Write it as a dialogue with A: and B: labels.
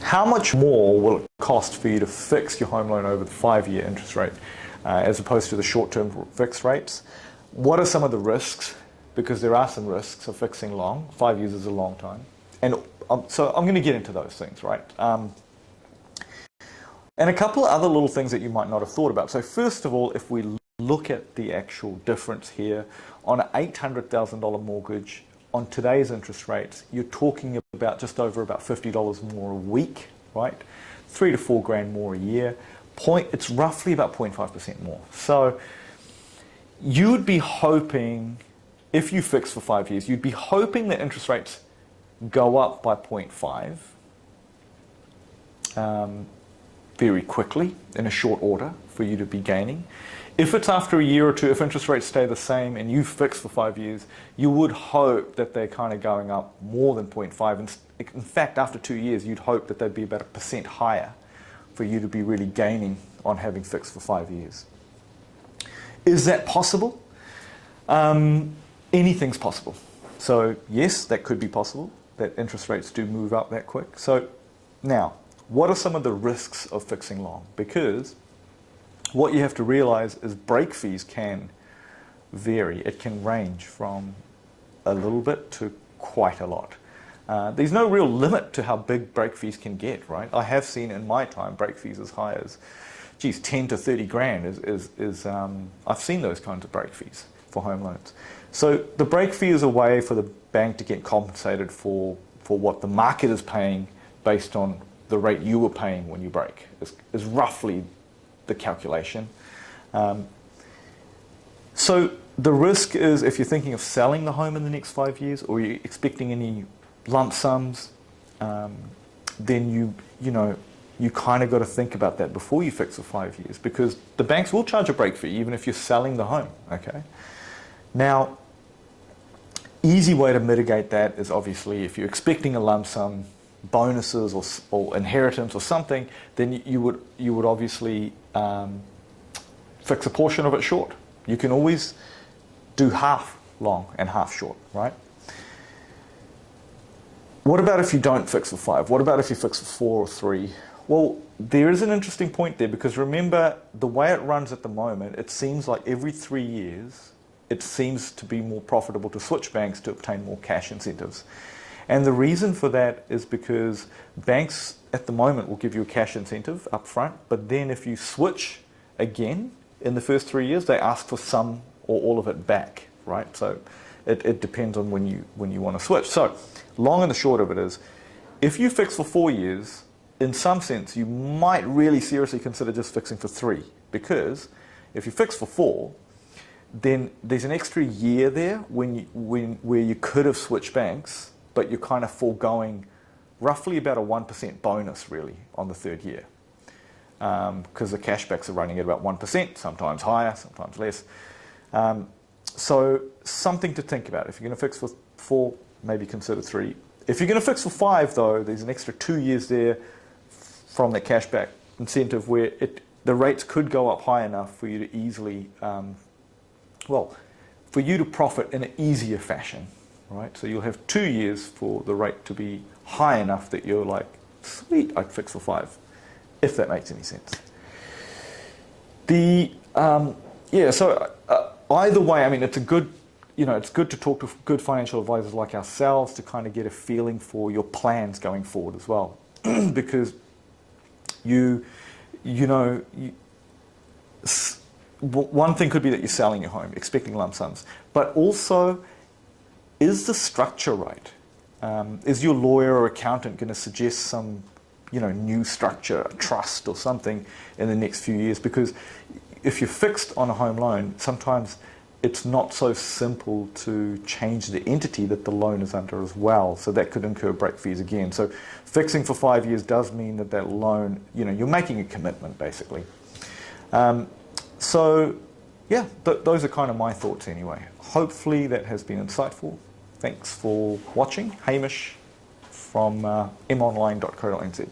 A: How much more will it cost for you to fix your home loan over the 5-year interest rate as opposed to the short-term fixed rates? What are some of the risks? Because there are some risks of fixing long. 5 years is a long time. And so I'm going to get into those things, right? And a couple of other little things that you might not have thought about. So first of all, if we look at the actual difference here, on an $800,000 mortgage, on today's interest rates, you're talking about just over about $50 more a week, right? 3 to 4 grand more a year. It's roughly about 0.5% more. So you would be hoping, if you fix for 5 years, you'd be hoping that interest rates go up by 0.5 very quickly in a short order for you to be gaining. If it's after a year or two, if interest rates stay the same and you fix for 5 years, you would hope that they're kind of going up more than 0.5. In fact, after 2 years, you'd hope that they'd be about 1% higher for you to be really gaining on having fixed for 5 years. Is that possible? Anything's possible. So yes, that could be possible, that interest rates do move up that quick. So now, what are some of the risks of fixing long? Because what you have to realize is break fees can vary. It can range from a little bit to quite a lot. There's no real limit to how big break fees can get, right? I have seen in my time break fees as high as, geez, 10 to 30 grand I've seen those kinds of break fees for home loans. So the break fee is a way for the bank to get compensated for what the market is paying based on the rate you were paying when you break, is roughly the calculation. So the risk is, if you're thinking of selling the home in the next 5 years, or you're expecting any lump sums, then you kind of got to think about that before you fix for 5 years, because the banks will charge a break fee even if you're selling the home. Okay. Now, easy way to mitigate that is obviously if you're expecting a lump sum, bonuses or inheritance or something, then you would obviously fix a portion of it short. You can always do half long and half short, right? What about if you don't fix for 5? What about if you fix for 4 or 3? Well, there is an interesting point there, because remember, the way it runs at the moment, it seems like every 3 years, it seems to be more profitable to switch banks to obtain more cash incentives. And the reason for that is because banks at the moment will give you a cash incentive up front, but then if you switch again in the first 3 years, they ask for some or all of it back, right? So it depends on when you want to switch. So long and the short of it is, if you fix for 4 years, in some sense, you might really seriously consider just fixing for 3, because if you fix for 4, then there's an extra year there where you could have switched banks, but you're kind of foregoing roughly about a 1% bonus really on the 3rd year, because the cashbacks are running at about 1%, sometimes higher, sometimes less. So something to think about. If you're going to fix for 4, maybe consider 3. If you're going to fix for 5 though, there's an extra 2 years there from that cashback incentive where the rates could go up high enough for you to easily, for you to profit in an easier fashion. Right, so you'll have 2 years for the rate to be high enough that you're like, sweet, I'd fix for 5, if that makes any sense. So either way, I mean, it's good to talk to good financial advisors like ourselves to kind of get a feeling for your plans going forward as well, because one thing could be that you're selling your home, expecting lump sums, but also, is the structure right? Is your lawyer or accountant going to suggest some, new structure, a trust or something in the next few years? Because if you're fixed on a home loan, sometimes it's not so simple to change the entity that the loan is under as well. So that could incur break fees again. So fixing for 5 years does mean that loan, you're making a commitment basically. Those are kind of my thoughts anyway. Hopefully that has been insightful. Thanks for watching. Hamish from monline.co.nz.